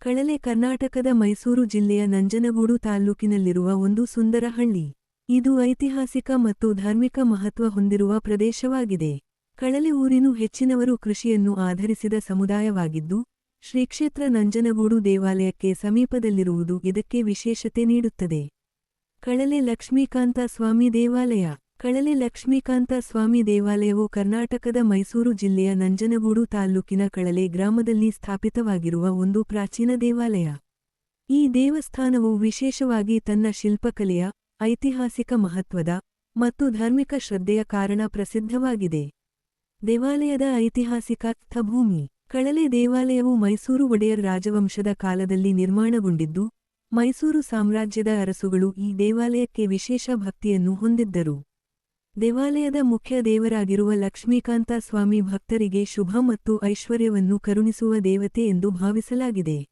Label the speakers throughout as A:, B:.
A: ಕಳಲೆ ಕರ್ನಾಟಕದ ಮೈಸೂರು ಜಿಲ್ಲೆಯ ನಂಜನಗೂಡು ತಾಲ್ಲೂಕಿನಲ್ಲಿರುವ ಒಂದು ಸುಂದರ ಹಳ್ಳಿ. ಇದು ಐತಿಹಾಸಿಕ ಮತ್ತು ಧಾರ್ಮಿಕ ಮಹತ್ವ ಹೊಂದಿರುವ ಪ್ರದೇಶವಾಗಿದೆ. ಕಳಲೆ ಊರಿನ ಹೆಚ್ಚಿನವರು ಕೃಷಿಯನ್ನು ಆಧರಿಸಿದ ಸಮುದಾಯವಾಗಿದ್ದು, ಶ್ರೀಕ್ಷೇತ್ರ ನಂಜನಗೂಡು ದೇವಾಲಯಕ್ಕೆ ಸಮೀಪದಲ್ಲಿರುವುದು ಇದಕ್ಕೆ ವಿಶೇಷತೆ ನೀಡುತ್ತದೆ. ಕಳಲೆ ಲಕ್ಷ್ಮೀಕಾಂತ ಸ್ವಾಮಿ ದೇವಾಲಯ. ಕಳಲೆ ಲಕ್ಷ್ಮೀಕಾಂತ ಸ್ವಾಮಿ ದೇವಾಲಯವು ಕರ್ನಾಟಕದ ಮೈಸೂರು ಜಿಲ್ಲೆಯ ನಂಜನಗೂಡು ತಾಲ್ಲೂಕಿನ ಕಳಲೆ ಗ್ರಾಮದಲ್ಲಿ ಸ್ಥಾಪಿತವಾಗಿರುವ ಒಂದು ಪ್ರಾಚೀನ ದೇವಾಲಯ. ಈ ದೇವಸ್ಥಾನವು ವಿಶೇಷವಾಗಿ ತನ್ನ ಶಿಲ್ಪಕಲೆಯ, ಐತಿಹಾಸಿಕ ಮಹತ್ವದ ಮತ್ತು ಧಾರ್ಮಿಕ ಶ್ರದ್ಧೆಯ ಕಾರಣ ಪ್ರಸಿದ್ಧವಾಗಿದೆ. ದೇವಾಲಯದ ಐತಿಹಾಸಿಕ ಸ್ಥಭೂಮಿ. ಕಳಲೆ ದೇವಾಲಯವು ಮೈಸೂರು ಒಡೆಯರ್ ರಾಜವಂಶದ ಕಾಲದಲ್ಲಿ ನಿರ್ಮಾಣಗೊಂಡಿದ್ದು, ಮೈಸೂರು ಸಾಮ್ರಾಜ್ಯದ ಅರಸುಗಳು ಈ ದೇವಾಲಯಕ್ಕೆ ವಿಶೇಷ ಭಕ್ತಿಯನ್ನು ಹೊಂದಿದ್ದರು. ದೇವಾಲಯದ ಮುಖ್ಯ ದೇವರಾಗಿರುವ ಲಕ್ಷ್ಮೀಕಾಂತ ಸ್ವಾಮಿ ಭಕ್ತರಿಗೆ ಶುಭ ಮತ್ತು ಐಶ್ವರ್ಯವನ್ನು ಕರುಣಿಸುವ ದೇವತೆ ಎಂದು ಭಾವಿಸಲಾಗಿದೆ.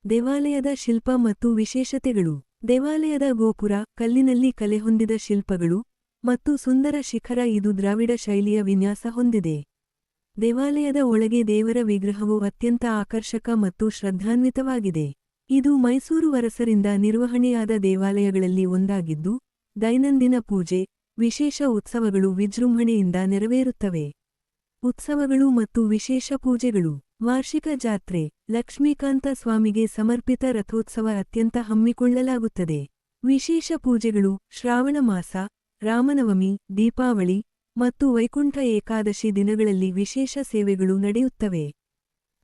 A: ದೇವಾಲಯದ ಶಿಲ್ಪ ಮತ್ತು ವಿಶೇಷತೆಗಳು. ದೇವಾಲಯದ ಗೋಪುರ, ಕಲ್ಲಿನಲ್ಲಿ ಕಲೆ ಹೊಂದಿದ ಶಿಲ್ಪಗಳು, ಮತ್ತು ಸುಂದರ ಶಿಖರ ಇದು ದ್ರಾವಿಡ ಶೈಲಿಯ ವಿನ್ಯಾಸ ಹೊಂದಿದೆ. ದೇವಾಲಯದ ಒಳಗೆ ದೇವರ ವಿಗ್ರಹವು ಅತ್ಯಂತ ಆಕರ್ಷಕ ಮತ್ತು ಶ್ರದ್ಧಾನ್ವಿತವಾಗಿದೆ. ಇದು ಮೈಸೂರು ಅರಸರಿಂದ ನಿರ್ವಹಣೆಯಾದ ದೇವಾಲಯಗಳಲ್ಲಿ ಒಂದಾಗಿದ್ದು, ದೈನಂದಿನ ಪೂಜೆ, ವಿಶೇಷ ಉತ್ಸವಗಳು ವಿಜೃಂಭಣೆಯಿಂದ ನೆರವೇರುತ್ತವೆ. ಉತ್ಸವಗಳು ಮತ್ತು ವಿಶೇಷ ಪೂಜೆಗಳು. ವಾರ್ಷಿಕ ಜಾತ್ರೆ. ಲಕ್ಷ್ಮೀಕಾಂತ ಸ್ವಾಮಿಗೆ ಸಮರ್ಪಿತ ರಥೋತ್ಸವ ಅತ್ಯಂತ ಹಮ್ಮಿಕೊಳ್ಳಲಾಗುತ್ತದೆ. ವಿಶೇಷ ಪೂಜೆಗಳು ಶ್ರಾವಣ ಮಾಸ, ರಾಮನವಮಿ, ದೀಪಾವಳಿ ಮತ್ತು ವೈಕುಂಠ ಏಕಾದಶಿ ದಿನಗಳಲ್ಲಿ ವಿಶೇಷ ಸೇವೆಗಳು ನಡೆಯುತ್ತವೆ.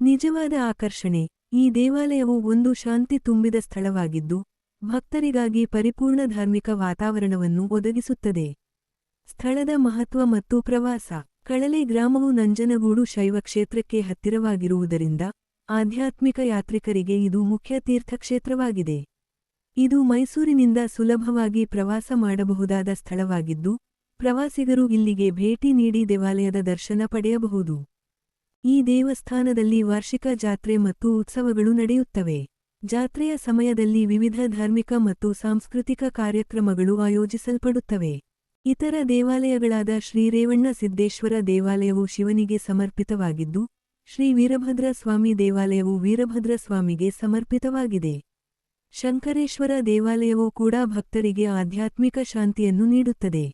A: ನಿಜವಾದ ಆಕರ್ಷಣೆ. ಈ ದೇವಾಲಯವು ಒಂದು ಶಾಂತಿ ತುಂಬಿದ ಸ್ಥಳವಾಗಿದ್ದು, ಭಕ್ತರಿಗಾಗಿ ಪರಿಪೂರ್ಣ ಧಾರ್ಮಿಕ ವಾತಾವರಣವನ್ನು ಒದಗಿಸುತ್ತದೆ. ಸ್ಥಳದ ಮಹತ್ವ ಮತ್ತು ಪ್ರವಾಸ. ಕಳಲೆ ಗ್ರಾಮವು ನಂಜನಗೂಡು ಶೈವ ಕ್ಷೇತ್ರಕ್ಕೆ ಹತ್ತಿರವಾಗಿರುವುದರಿಂದ ಆಧ್ಯಾತ್ಮಿಕ ಯಾತ್ರಿಕರಿಗೆ ಇದು ಮುಖ್ಯ ತೀರ್ಥಕ್ಷೇತ್ರವಾಗಿದೆ. ಇದು ಮೈಸೂರಿನಿಂದ ಸುಲಭವಾಗಿ ಪ್ರವಾಸ ಮಾಡಬಹುದಾದ ಸ್ಥಳವಾಗಿದ್ದು, ಪ್ರವಾಸಿಗರು ಇಲ್ಲಿಗೆ ಭೇಟಿ ನೀಡಿ ದೇವಾಲಯದ ದರ್ಶನ ಪಡೆಯಬಹುದು. ಈ ದೇವಸ್ಥಾನದಲ್ಲಿ ವಾರ್ಷಿಕ ಜಾತ್ರೆ ಮತ್ತು ಉತ್ಸವಗಳು ನಡೆಯುತ್ತವೆ. ಜಾತ್ರೆಯ ಸಮಯದಲ್ಲಿ ವಿವಿಧ ಧಾರ್ಮಿಕ ಮತ್ತು ಸಾಂಸ್ಕೃತಿಕ ಕಾರ್ಯಕ್ರಮಗಳು ಆಯೋಜಿಸಲ್ಪಡುತ್ತವೆ. ಇತರ ದೇವಾಲಯಗಳಾದ ಶ್ರೀ ರೇವಣ್ಣ ಸಿದ್ದೇಶ್ವರ ದೇವಾಲಯವು ಶಿವನಿಗೆ ಸಮರ್ಪಿತವಾಗಿದ್ದು, ಶ್ರೀ ವೀರಭದ್ರ ಸ್ವಾಮಿ ದೇವಾಲಯವು ವೀರಭದ್ರ ಸ್ವಾಮಿಗೆ ಸಮರ್ಪಿತವಾಗಿದೆ. ಶಂಕರೇಶ್ವರ ದೇವಾಲಯವೂ ಕೂಡ ಭಕ್ತರಿಗೆ ಆಧ್ಯಾತ್ಮಿಕ ಶಾಂತಿಯನ್ನು ನೀಡುತ್ತದೆ.